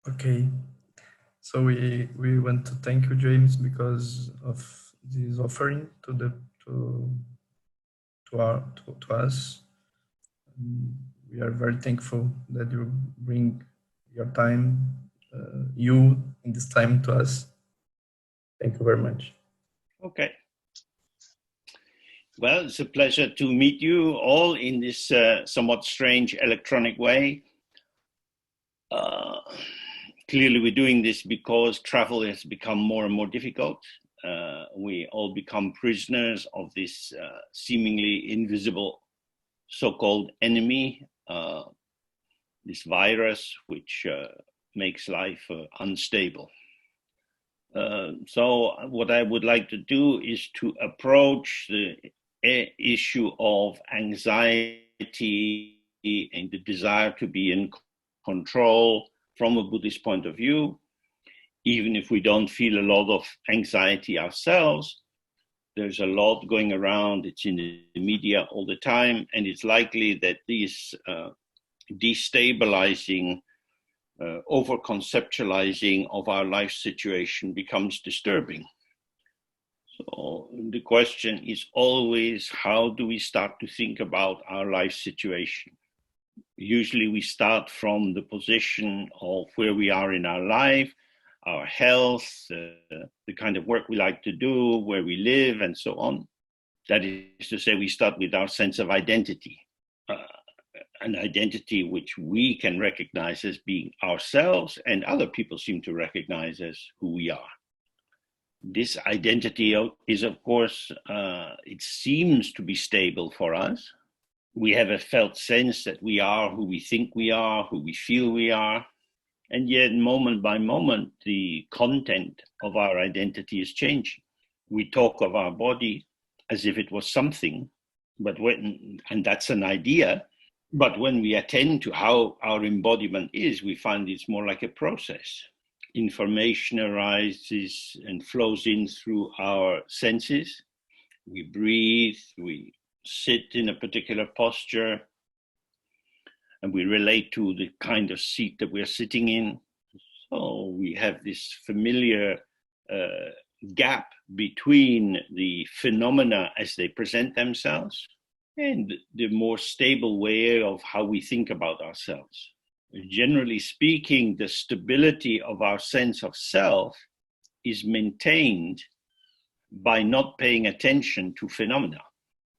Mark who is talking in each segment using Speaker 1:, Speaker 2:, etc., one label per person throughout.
Speaker 1: Okay, so we want to thank you, James, because of this offering to to us. We are very thankful that you bring your time, you in this time to us. Thank you very much.
Speaker 2: Okay. Well, it's a pleasure to meet you all in this somewhat strange electronic way. Clearly, we're doing this because travel has become more and more difficult. We all become prisoners of this seemingly invisible so-called enemy, this virus, which makes life unstable. So what I would like to do is to approach the issue of anxiety and the desire to be in control from a Buddhist point of view. Even if we don't feel a lot of anxiety ourselves, there's a lot going around. It's in the media all the time, and it's likely that these destabilizing, over-conceptualizing of our life situation becomes disturbing. So the question is always, how do we start to think about our life situation? Usually we start from the position of where we are in our life, our health, the kind of work we like to do, where we live, and so on. That is to say, we start with our sense of identity, an identity which we can recognize as being ourselves, and other people seem to recognize as who we are. This identity is, of course, it seems to be stable for us. We have a felt sense that we are who we think we are, who we feel we are. And yet, moment by moment, the content of our identity is changing. We talk of our body as if it was something, and that's an idea. But when we attend to how our embodiment is, we find it's more like a process. Information arises and flows in through our senses. We breathe, we sit in a particular posture, and we relate to the kind of seat that we're sitting in. So we have this familiar gap between the phenomena as they present themselves and the more stable way of how we think about ourselves. Generally speaking, the stability of our sense of self is maintained by not paying attention to phenomena.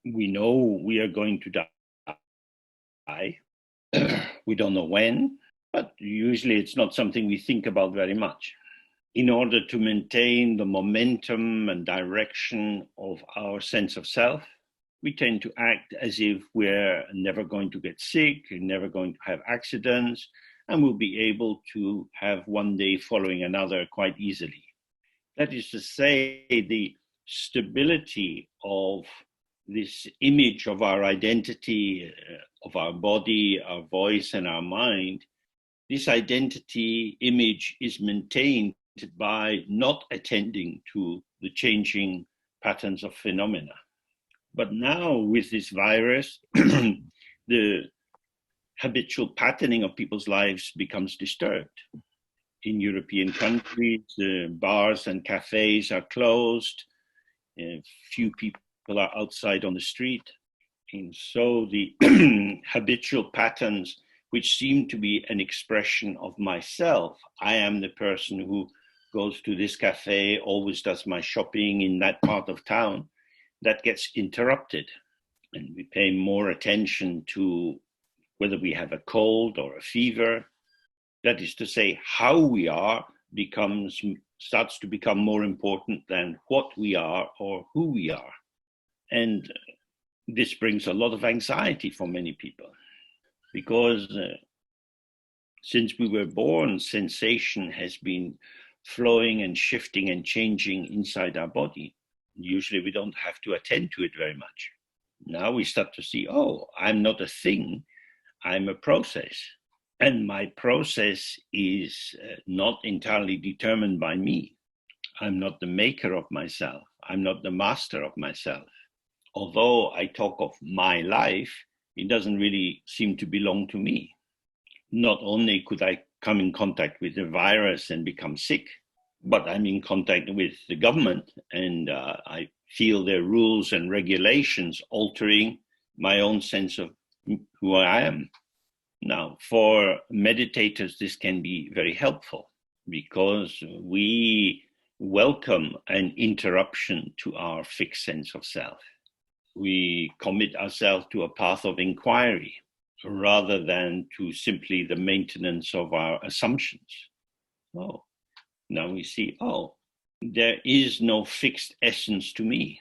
Speaker 2: We know we are going to die. We don't know when, but usually it's not something we think about very much. In order to maintain the momentum and direction of our sense of self, we tend to act as if we're never going to get sick, never going to have accidents, and we'll be able to have one day following another quite easily. That is to say, the stability of this image of our identity, of our body, our voice, and our mind, this identity image is maintained by not attending to the changing patterns of phenomena. But now with this virus, the habitual patterning of people's lives becomes disturbed. In European countries, bars and cafes are closed. Few people are outside on the street. And so the habitual patterns, which seem to be an expression of myself, I am the person who goes to this cafe, always does my shopping in that part of town, that gets interrupted. And we pay more attention to whether we have a cold or a fever. That is to say, how we are starts to become more important than what we are or who we are. And this brings a lot of anxiety for many people, because since we were born, sensation has been flowing and shifting and changing inside our body. Usually we don't have to attend to it very much. Now we start to see, oh, I'm not a thing, I'm a process. And my process is not entirely determined by me. I'm not the maker of myself. I'm not the master of myself. Although I talk of my life, it doesn't really seem to belong to me. Not only could I come in contact with the virus and become sick, but I'm in contact with the government and I feel their rules and regulations altering my own sense of who I am. Now, for meditators, this can be very helpful because we welcome an interruption to our fixed sense of self. We commit ourselves to a path of inquiry rather than to simply the maintenance of our assumptions. Oh, now we see, there is no fixed essence to me.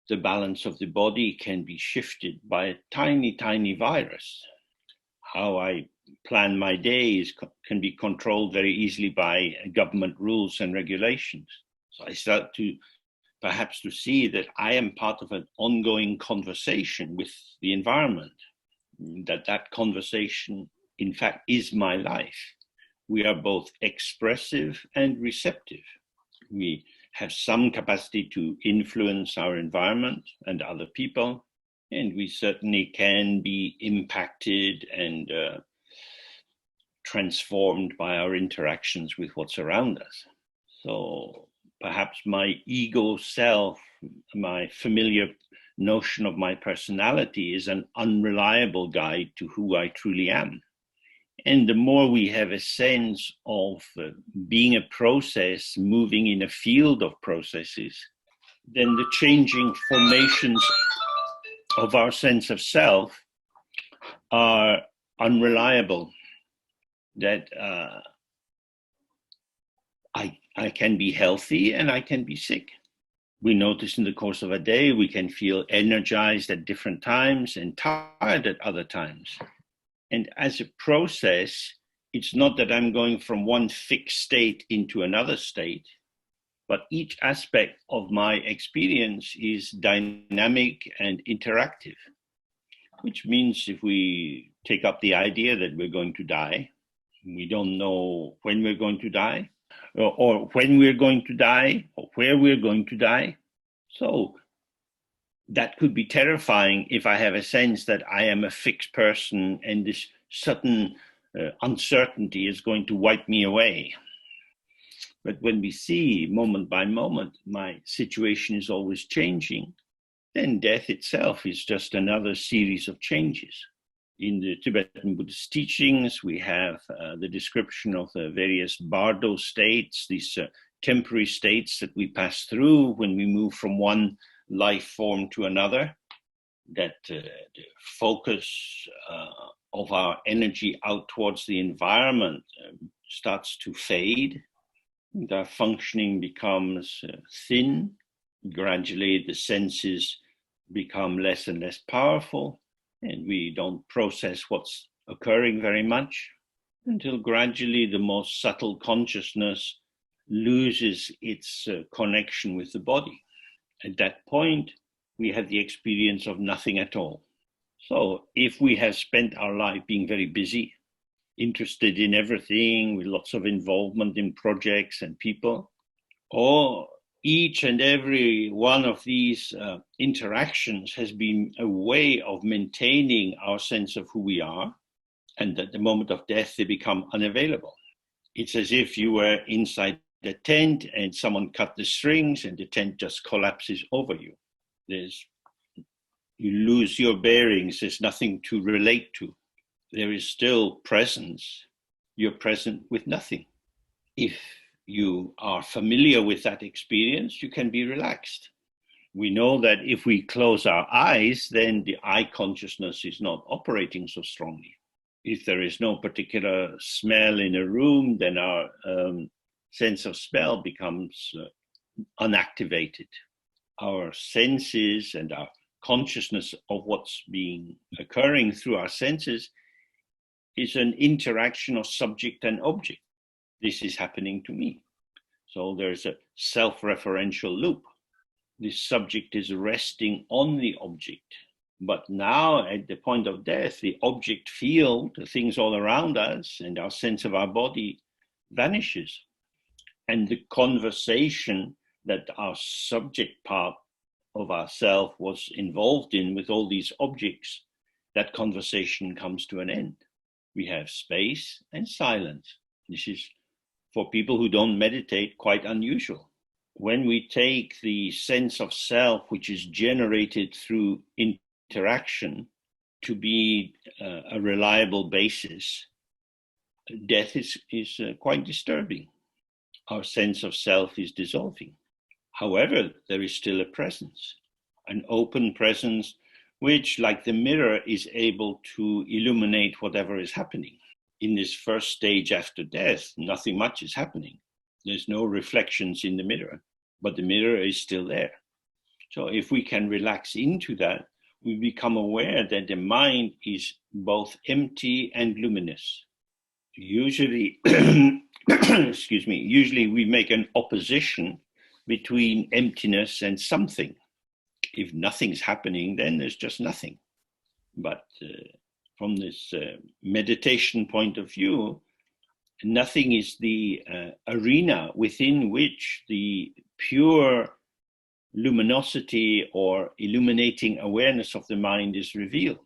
Speaker 2: The balance of the body can be shifted by a tiny, tiny virus. How I plan my days can be controlled very easily by government rules and regulations. So I start to perhaps to see that I am part of an ongoing conversation with the environment, that conversation, in fact, is my life. We are both expressive and receptive. We have some capacity to influence our environment and other people, and we certainly can be impacted and transformed by our interactions with what's around us. So perhaps my ego self, my familiar notion of my personality is an unreliable guide to who I truly am. And the more we have a sense of being a process, moving in a field of processes, then the changing formations of our sense of self are unreliable. That I can be healthy and I can be sick. We notice in the course of a day, we can feel energized at different times and tired at other times. And as a process, it's not that I'm going from one fixed state into another state, but each aspect of my experience is dynamic and interactive, which means if we take up the idea that we're going to die, we don't know when we're going to die, or when we're going to die, or where we're going to die. So that could be terrifying if I have a sense that I am a fixed person and this sudden uncertainty is going to wipe me away. But when we see moment by moment, my situation is always changing, then death itself is just another series of changes. In the Tibetan Buddhist teachings, we have the description of the various bardo states, these temporary states that we pass through when we move from one life form to another, that the focus of our energy out towards the environment starts to fade, and our functioning becomes thin. Gradually, the senses become less and less powerful, and we don't process what's occurring very much until gradually the most subtle consciousness loses its connection with the body. At that point, we have the experience of nothing at all. So if we have spent our life being very busy, interested in everything, with lots of involvement in projects and people, or each and every one of these interactions has been a way of maintaining our sense of who we are, and at the moment of death, they become unavailable. It's as if you were inside the tent and someone cut the strings and the tent just collapses over you. You lose your bearings, there's nothing to relate to. There is still presence, you're present with nothing. If you are familiar with that experience, you can be relaxed. We know that if we close our eyes, then the eye consciousness is not operating so strongly. If there is no particular smell in a room, then our sense of smell becomes unactivated. Our senses and our consciousness of what's being occurring through our senses is an interaction of subject and object. This is happening to me. So there's a self-referential loop. The subject is resting on the object. But now at the point of death, the object field, the things all around us and our sense of our body vanishes. And the conversation that our subject part of ourself was involved in with all these objects, that conversation comes to an end. We have space and silence. This is, for people who don't meditate, quite unusual. When we take the sense of self, which is generated through interaction, to be a reliable basis, death is quite disturbing. Our sense of self is dissolving. However, there is still a presence, an open presence, which, like the mirror, is able to illuminate whatever is happening. In this first stage after death, nothing much is happening. There's no reflections in the mirror, but the mirror is still there. So if we can relax into that, we become aware that the mind is both empty and luminous. Usually, excuse me, usually we make an opposition between emptiness and something. If nothing's happening, then there's just nothing. But from this meditation point of view, nothing is the arena within which the pure luminosity or illuminating awareness of the mind is revealed.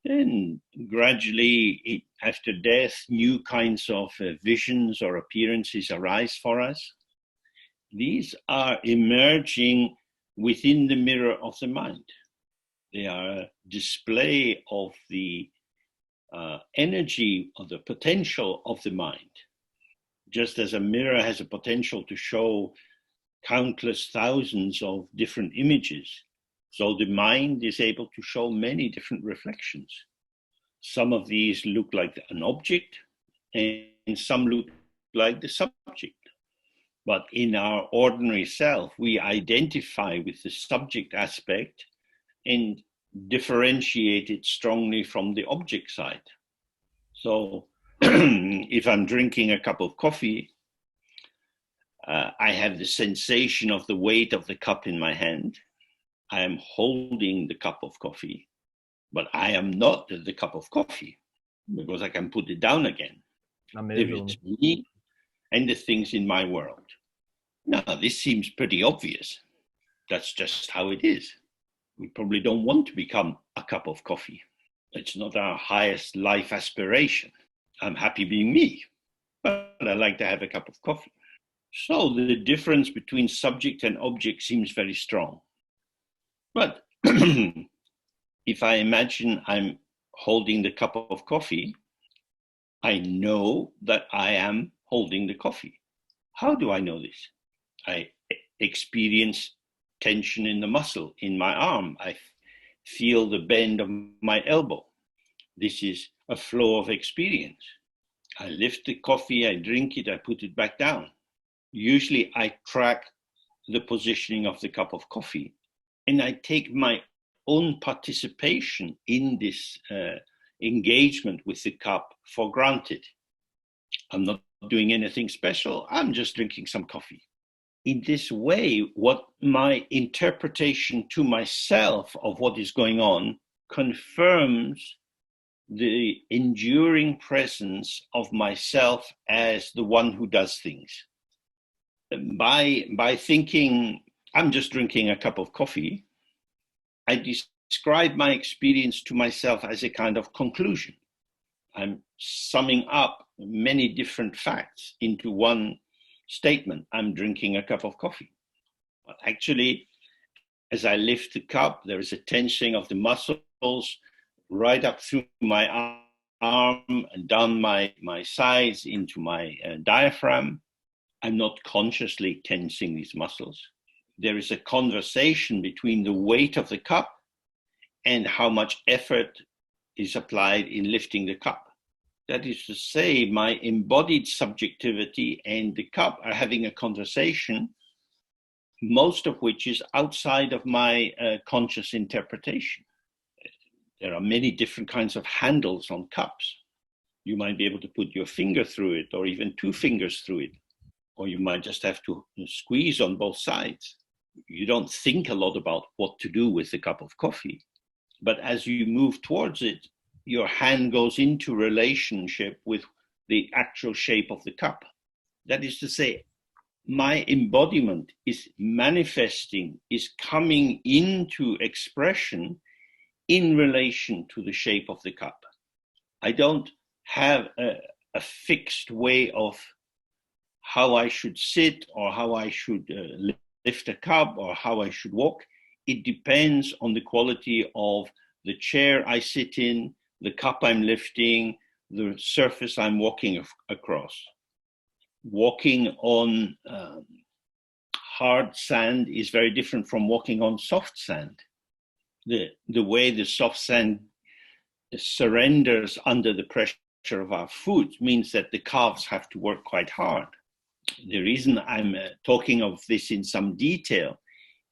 Speaker 2: Then gradually, after death, new kinds of visions or appearances arise for us. These are emerging within the mirror of the mind. They are a display of the energy or the potential of the mind. Just as a mirror has a potential to show countless thousands of different images, so the mind is able to show many different reflections. Some of these look like an object, and some look like the subject. But in our ordinary self, we identify with the subject aspect and differentiate it strongly from the object side. So if I'm drinking a cup of coffee, I have the sensation of the weight of the cup in my hand. I am holding the cup of coffee, but I am not the cup of coffee because I can put it down again. If it's me and the things in my world. Now, this seems pretty obvious. That's just how it is. We probably don't want to become a cup of coffee. It's not our highest life aspiration. I'm happy being me, but I like to have a cup of coffee. So the difference between subject and object seems very strong. But if I imagine I'm holding the cup of coffee, I know that I am holding the coffee. How do I know this? I experience tension in the muscle in my arm. I feel the bend of my elbow. This is a flow of experience. I lift the coffee, I drink it, I put it back down. Usually I track the positioning of the cup of coffee, and I take my own participation in this engagement with the cup for granted. I'm not doing anything special. I'm just drinking some coffee. In this way, what my interpretation to myself of what is going on confirms the enduring presence of myself as the one who does things. By thinking, I'm just drinking a cup of coffee, I describe my experience to myself as a kind of conclusion. I'm summing up many different facts into one statement. I'm drinking a cup of coffee. But actually, as I lift the cup, there is a tensing of the muscles right up through my arm and down my sides into my diaphragm. I'm not consciously tensing these muscles. There is a conversation between the weight of the cup and how much effort is applied in lifting the cup. That is to say, my embodied subjectivity and the cup are having a conversation, most of which is outside of my conscious interpretation. There are many different kinds of handles on cups. You might be able to put your finger through it, or even two fingers through it, or you might just have to squeeze on both sides. You don't think a lot about what to do with the cup of coffee, but as you move towards it, your hand goes into relationship with the actual shape of the cup. That is to say, my embodiment is manifesting, is coming into expression in relation to the shape of the cup. I don't have a fixed way of how I should sit or how I should lift a cup or how I should walk. It depends on the quality of the chair I sit in, the cup I'm lifting, the surface I'm walking across. Walking on hard sand is very different from walking on soft sand. The way the soft sand surrenders under the pressure of our foot means that the calves have to work quite hard. The reason I'm talking of this in some detail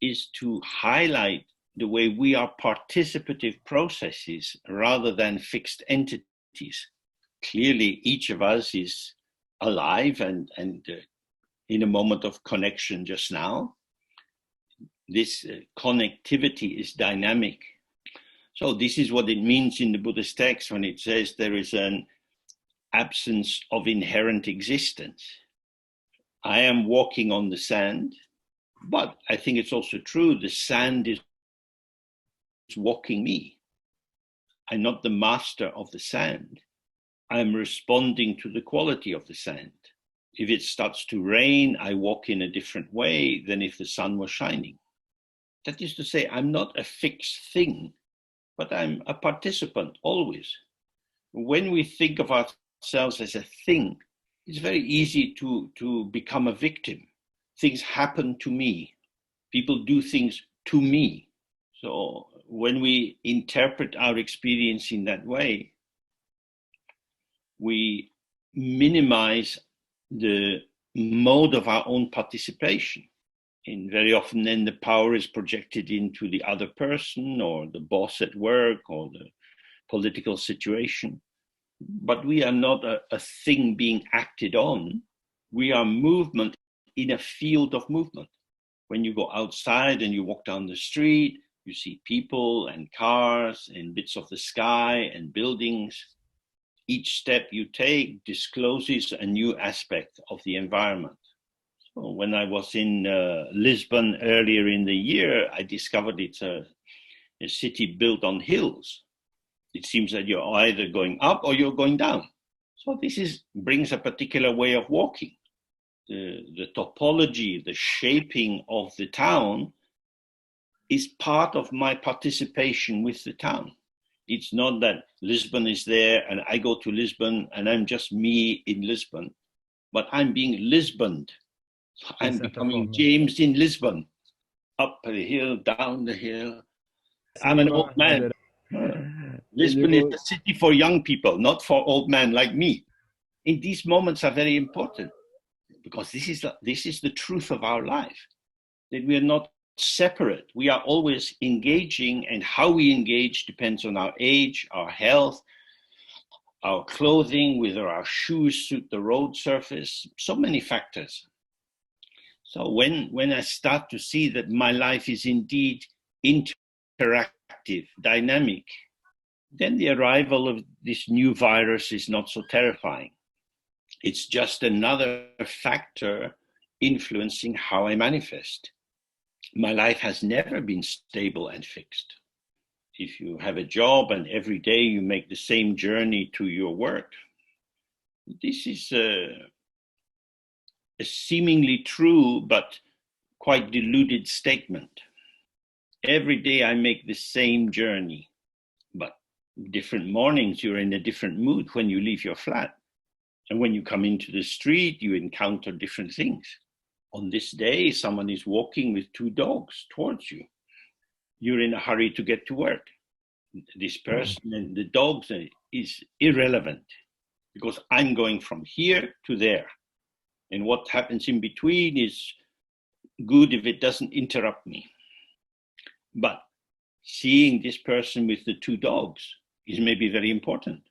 Speaker 2: is to highlight the way we are participative processes rather than fixed entities. Clearly, each of us is alive and in a moment of connection just now. This connectivity is dynamic. So this is what it means in the Buddhist text when it says there is an absence of inherent existence. I am walking on the sand, but I think it's also true the sand is walking me. I'm not the master of the sand. I'm responding to the quality of the sand. If it starts to rain, I walk in a different way than if the sun was shining. That is to say, I'm not a fixed thing, but I'm a participant always. When we think of ourselves as a thing, it's very easy to become a victim. Things happen to me. People do things to me. So when we interpret our experience in that way, we minimize the mode of our own participation. And very often then the power is projected into the other person or the boss at work or the political situation. But we are not a thing being acted on. We are movement in a field of movement. When you go outside and you walk down the street, you see people and cars and bits of the sky and buildings. Each step you take discloses a new aspect of the environment. So when I was in Lisbon earlier in the year, I discovered it's a city built on hills. It seems that you're either going up or you're going down. So this brings a particular way of walking. The topology, the shaping of the town is part of my participation with the town. It's not that Lisbon is there and I go to Lisbon and I'm just me in Lisbon, but I'm being Lisboned. I'm becoming James in Lisbon, up the hill, down the hill. I'm an old man. Lisbon is a city for young people, not for old men like me. And these moments are very important because this is the truth of our life, that we are not separate. We are always engaging, and how we engage depends on our age, our health, our clothing, whether our shoes suit the road surface, so many factors. So when I start to see that my life is indeed interactive, dynamic, then the arrival of this new virus is not so terrifying. It's just another factor influencing how I manifest. My life has never been stable and fixed. If you have a job and every day you make the same journey to your work, this is a seemingly true but quite deluded statement. Every day I make the same journey, but different mornings you're in a different mood when you leave your flat. And when you come into the street, you encounter different things. On this day, someone is walking with two dogs towards you. You're in a hurry to get to work. This person and the dogs is irrelevant because I'm going from here to there. And what happens in between is good if it doesn't interrupt me. But seeing this person with the two dogs is maybe very important.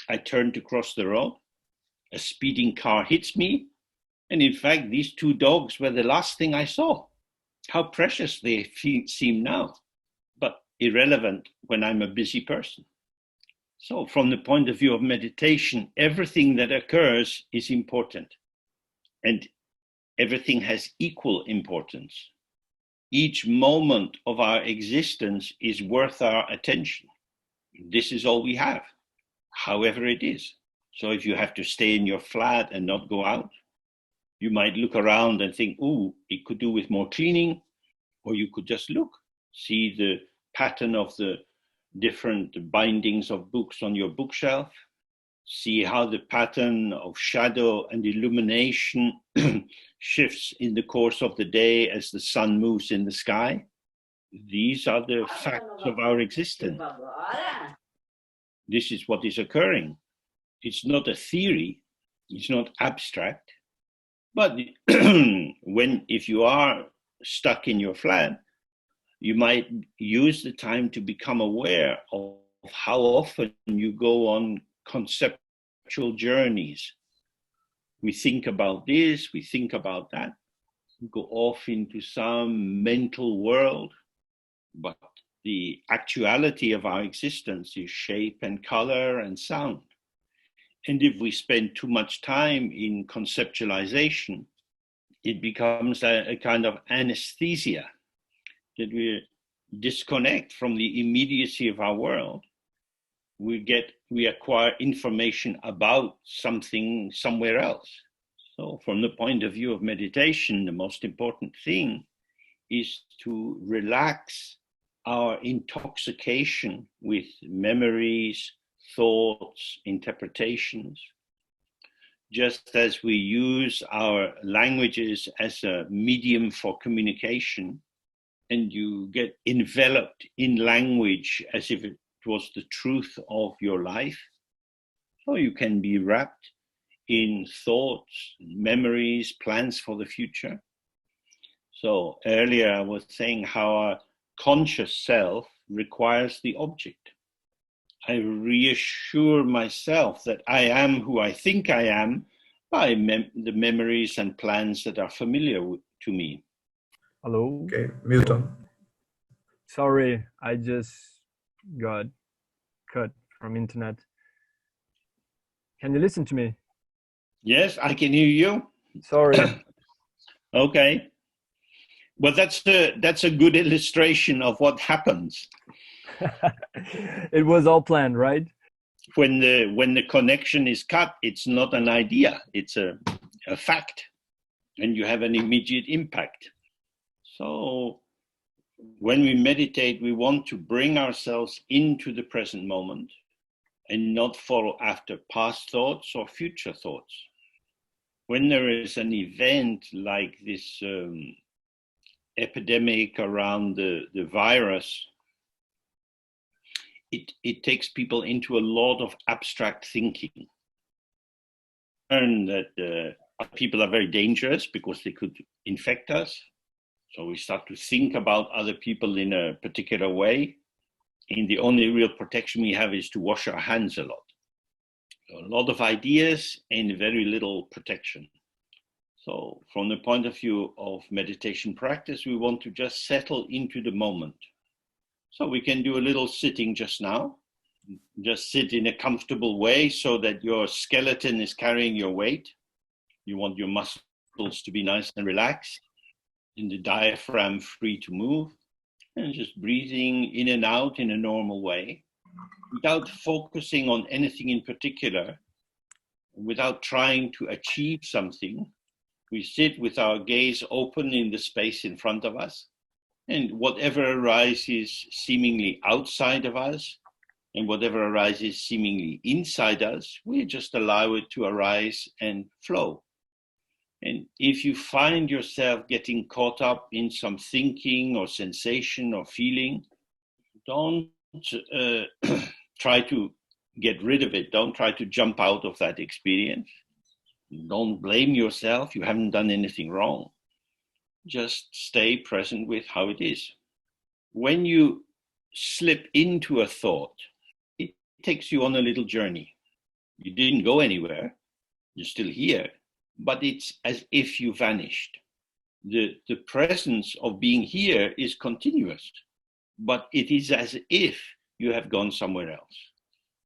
Speaker 2: I turn to cross the road. A speeding car hits me. And in fact, these two dogs were the last thing I saw. How precious they seem now, but irrelevant when I'm a busy person. So from the point of view of meditation, everything that occurs is important. And everything has equal importance. Each moment of our existence is worth our attention. This is all we have, however it is. So if you have to stay in your flat and not go out, you might look around and think, oh, it could do with more cleaning, or you could just look, see the pattern of the different bindings of books on your bookshelf, see how the pattern of shadow and illumination shifts in the course of the day as the sun moves in the sky. These are the facts of our existence. This is what is occurring. It's not a theory, it's not abstract, but if you are stuck in your flat, you might use the time to become aware of how often you go on conceptual journeys. We think about this, we think about that, we go off into some mental world, but the actuality of our existence is shape and color and sound. And if we spend too much time in conceptualization, it becomes a kind of anesthesia that we disconnect from the immediacy of our world. We acquire information about something somewhere else. So from the point of view of meditation, the most important thing is to relax our intoxication with memories, thoughts, interpretations. Just as we use our languages as a medium for communication, and you get enveloped in language as if it was the truth of your life, so you can be wrapped in thoughts, memories, plans for the future. So earlier I was saying how our conscious self requires the object. I reassure myself that I am who I think I am by the memories and plans that are familiar to me.
Speaker 3: Hello?
Speaker 1: Okay, Milton.
Speaker 3: Sorry, I just got cut from internet. Can you listen to me?
Speaker 2: Yes, I can hear you.
Speaker 3: Sorry.
Speaker 2: Okay. Well, that's a good illustration of what happens.
Speaker 3: It was all planned, right?
Speaker 2: When the connection is cut, it's not an idea, it's a fact, and you have an immediate impact. So when we meditate, we want to bring ourselves into the present moment and not follow after past thoughts or future thoughts. When there is an event like this epidemic around the virus, it takes people into a lot of abstract thinking. Learn that people are very dangerous because they could infect us. So we start to think about other people in a particular way. And the only real protection we have is to wash our hands a lot. So a lot of ideas and very little protection. So from the point of view of meditation practice, we want to just settle into the moment. So we can do a little sitting just now. Just sit in a comfortable way so that your skeleton is carrying your weight. You want your muscles to be nice and relaxed, and the diaphragm free to move, and just breathing in and out in a normal way, without focusing on anything in particular, without trying to achieve something. We sit with our gaze open in the space in front of us, and whatever arises seemingly outside of us, and whatever arises seemingly inside us, we just allow it to arise and flow. And if you find yourself getting caught up in some thinking or sensation or feeling, don't try to get rid of it. Don't try to jump out of that experience. Don't blame yourself. You haven't done anything wrong. Just stay present with how it is. When you slip into a thought, it takes you on a little journey. You didn't go anywhere. You're still here, but it's as if you vanished. The presence of being here is continuous, but it is as if you have gone somewhere else.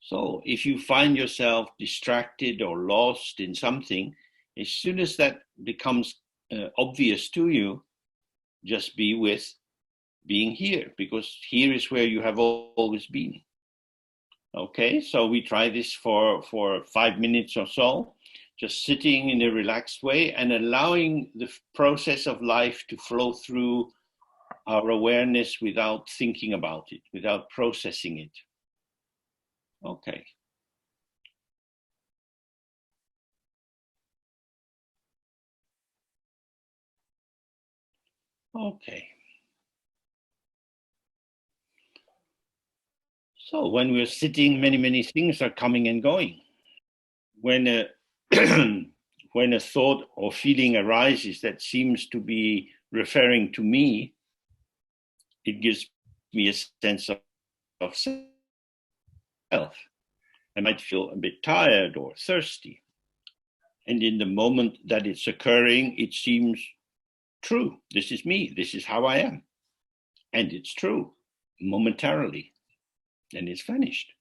Speaker 2: So if you find yourself distracted or lost in something, as soon as that becomes obvious to you, just be with being here, because here is where you have always been. Okay, so we try this for 5 minutes or so, just sitting in a relaxed way and allowing the process of life to flow through our awareness without thinking about it, without processing it. Okay. Okay. So when we're sitting, many things are coming and going. When a when a thought or feeling arises that seems to be referring to me, it gives me a sense of self. I might feel a bit tired or thirsty. And in the moment that it's occurring, it seems true. This is me. This is how I am. And it's true momentarily. And it's vanished.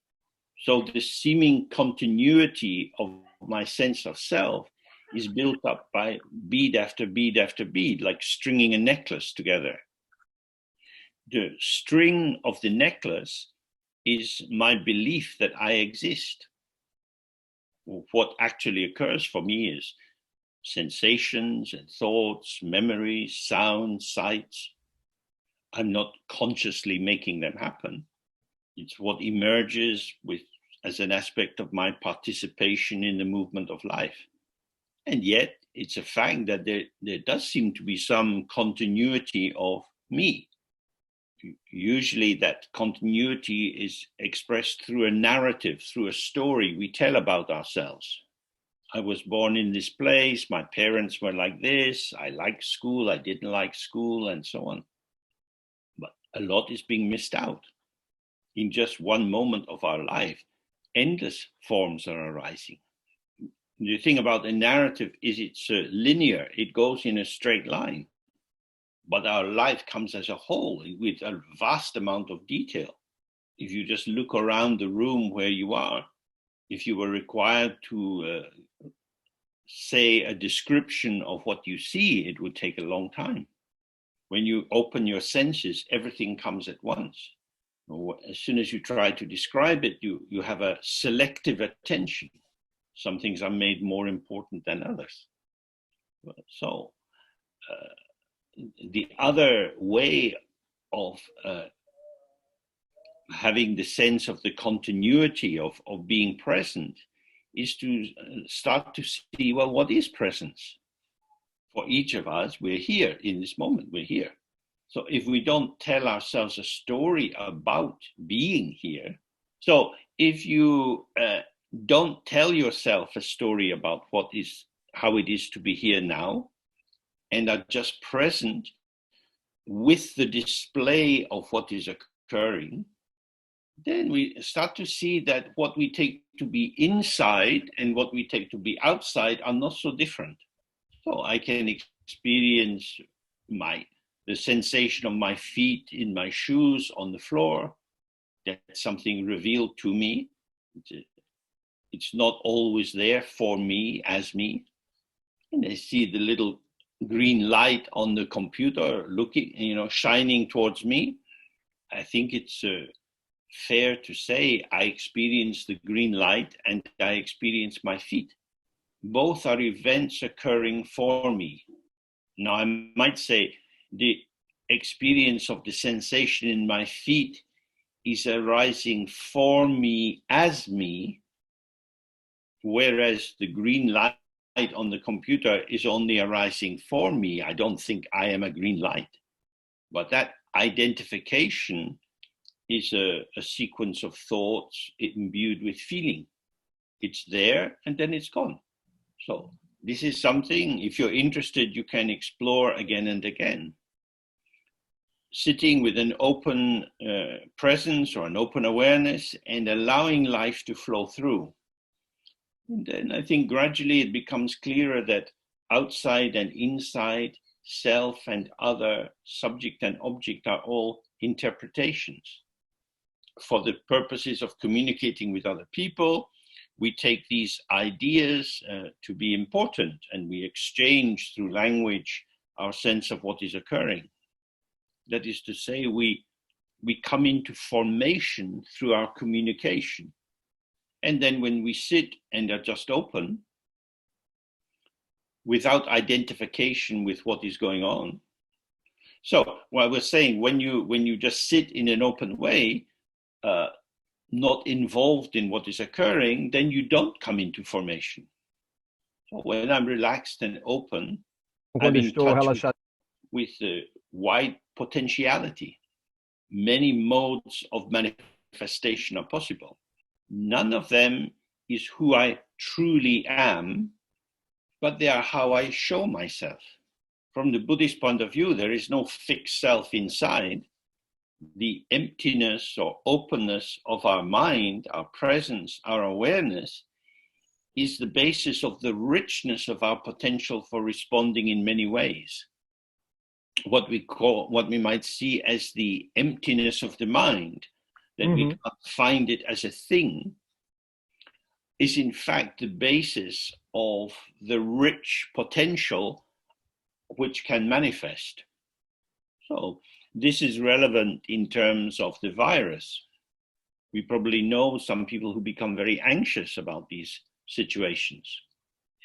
Speaker 2: So the seeming continuity of my sense of self is built up by bead after bead after bead, like stringing a necklace together. The string of the necklace is my belief that I exist. What actually occurs for me is sensations and thoughts, memories, sounds, sights. I'm not consciously making them happen. It's what emerges as an aspect of my participation in the movement of life. And yet, it's a fact that there does seem to be some continuity of me. Usually that continuity is expressed through a narrative, through a story we tell about ourselves. I was born in this place, my parents were like this, I liked school, I didn't like school, and so on. But a lot is being missed out. In just one moment of our life, endless forms are arising. The thing about a narrative is it's linear, it goes in a straight line. But our life comes as a whole with a vast amount of detail. If you just look around the room where you are, if you were required to say a description of what you see, it would take a long time. When you open your senses, everything comes at once. As soon as you try to describe it, you have a selective attention. Some things are made more important than others. So the other way of having the sense of the continuity of being present is to start to see, well, what is presence? For each of us, we're here in this moment, we're here. So if we don't tell ourselves a story about being here, so if you don't tell yourself a story about how it is to be here now, and are just present with the display of what is occurring, then we start to see that what we take to be inside and what we take to be outside are not so different. So I can experience the sensation of my feet in my shoes on the floor. That's something revealed to me. It's not always there for me, as me. And I see the little green light on the computer looking, shining towards me. I think it's fair to say I experience the green light and I experience my feet. Both are events occurring for me. Now, I might say the experience of the sensation in my feet is arising for me as me, whereas the green light on the computer is only arising for me. I don't think I am a green light. But that identification is a sequence of thoughts imbued with feeling. It's there and then it's gone. So this is something, if you're interested, you can explore again and again. Sitting with an open presence or an open awareness and allowing life to flow through. And then I think gradually it becomes clearer that outside and inside, self and other, subject and object are all interpretations. For the purposes of communicating with other people, we take these ideas to be important and we exchange through language our sense of what is occurring. That is to say, we come into formation through our communication. And then when we sit and are just open, without identification with what is going on. So what I was saying, when you just sit in an open way, not involved in what is occurring, then you don't come into formation. So when I'm relaxed and open, I'm in touch with the wide potentiality. Many modes of manifestation are possible. None of them is who I truly am, but they are how I show myself. From the Buddhist point of view, there is no fixed self inside. The emptiness or openness of our mind, our presence, our awareness is the basis of the richness of our potential for responding in many ways. What we might see as the emptiness of the mind, that we can't find it as a thing, is in fact the basis of the rich potential which can manifest. So this is relevant in terms of the virus. We probably know some people who become very anxious about these situations.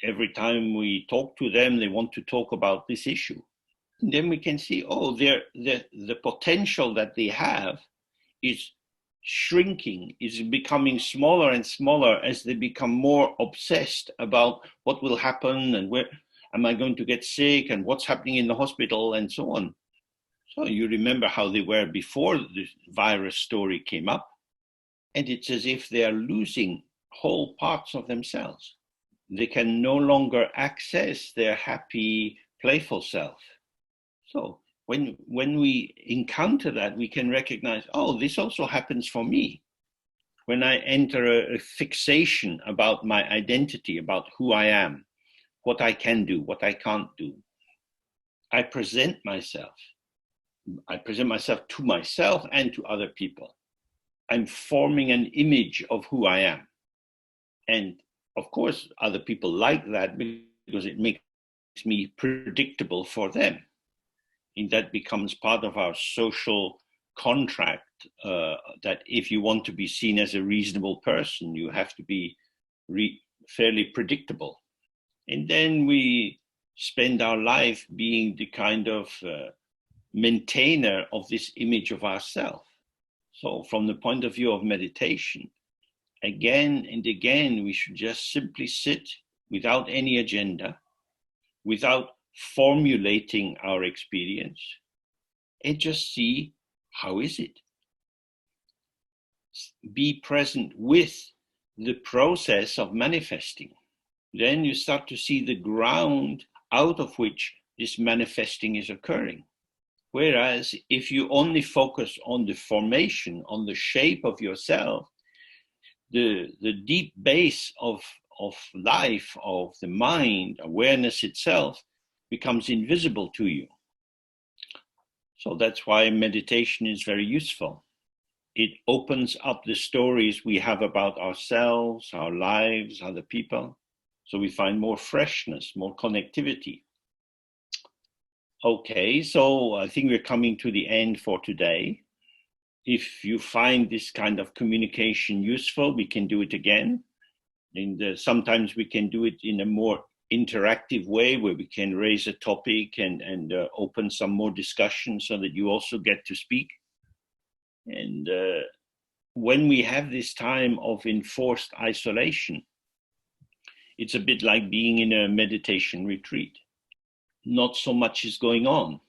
Speaker 2: Every time we talk to them, they want to talk about this issue. And then we can see, the potential that they have is shrinking, is becoming smaller and smaller as they become more obsessed about what will happen and where am I going to get sick and what's happening in the hospital and so on. So you remember how they were before the virus story came up, and it's as if they are losing whole parts of themselves. They can no longer access their happy, playful self. So when we encounter that, we can recognize, this also happens for me. When I enter a fixation about my identity, about who I am, what I can do, what I can't do, I present myself to myself and to other people. I'm forming an image of who I am. And of course, other people like that because it makes me predictable for them. And that becomes part of our social contract, that if you want to be seen as a reasonable person, you have to be fairly predictable. And then we spend our life being the kind of maintainer of this image of ourselves. So from the point of view of meditation, again and again, we should just simply sit without any agenda, without formulating our experience, and just see, how is it? Be present with the process of manifesting. Then you start to see the ground out of which this manifesting is occurring. Whereas if you only focus on the formation, on the shape of yourself, the deep base of life, of the mind, awareness itself, becomes invisible to you. So that's why meditation is very useful. It opens up the stories we have about ourselves, our lives, other people. So we find more freshness, more connectivity. Okay, so I think we're coming to the end for today. If you find this kind of communication useful, we can do it again. And sometimes we can do it in a more interactive way where we can raise a topic and open some more discussion so that you also get to speak. And when we have this time of enforced isolation, it's a bit like being in a meditation retreat. Not so much is going on.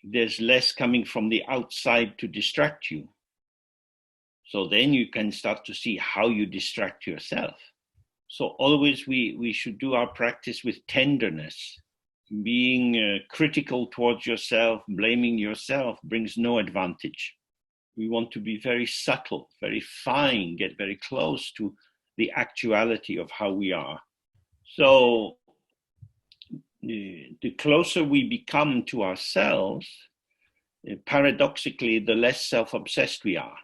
Speaker 2: There's less coming from the outside to distract you. So then you can start to see how you distract yourself. So always we should do our practice with tenderness. Being critical towards yourself, blaming yourself brings no advantage. We want to be very subtle, very fine, get very close to the actuality of how we are. So the closer we become to ourselves, paradoxically, the less self-obsessed we are.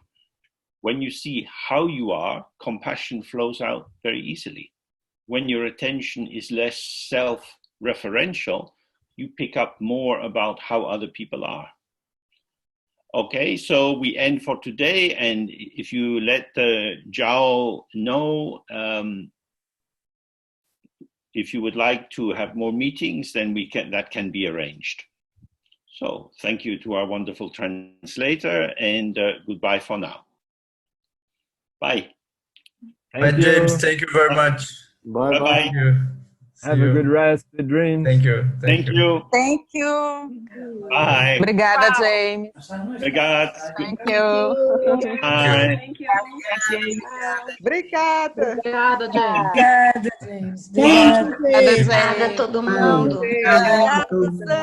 Speaker 2: When you see how you are, compassion flows out very easily. When your attention is less self-referential, you pick up more about how other people are. Okay, so we end for today, and if you let Zhao know if you would like to have more meetings, then that can be arranged. So thank you to our wonderful translator, and goodbye for now. Bye.
Speaker 1: Bye, James. Thank you very much.
Speaker 3: Bye bye.
Speaker 1: Thank you.
Speaker 3: Have a good rest, good dreams.
Speaker 1: Thank you.
Speaker 2: Thank you.
Speaker 4: Thank you.
Speaker 2: Bye.
Speaker 4: Obrigada, James.
Speaker 2: Obrigado.
Speaker 4: Thank you.
Speaker 2: Bye.
Speaker 5: Thank you.
Speaker 4: Obrigada.
Speaker 5: Obrigada, James.
Speaker 6: Obrigada, James.
Speaker 7: Thank you,
Speaker 4: Obrigada,
Speaker 7: James.
Speaker 4: James.
Speaker 5: Obrigada a todo mundo.
Speaker 4: Obrigada, Sam.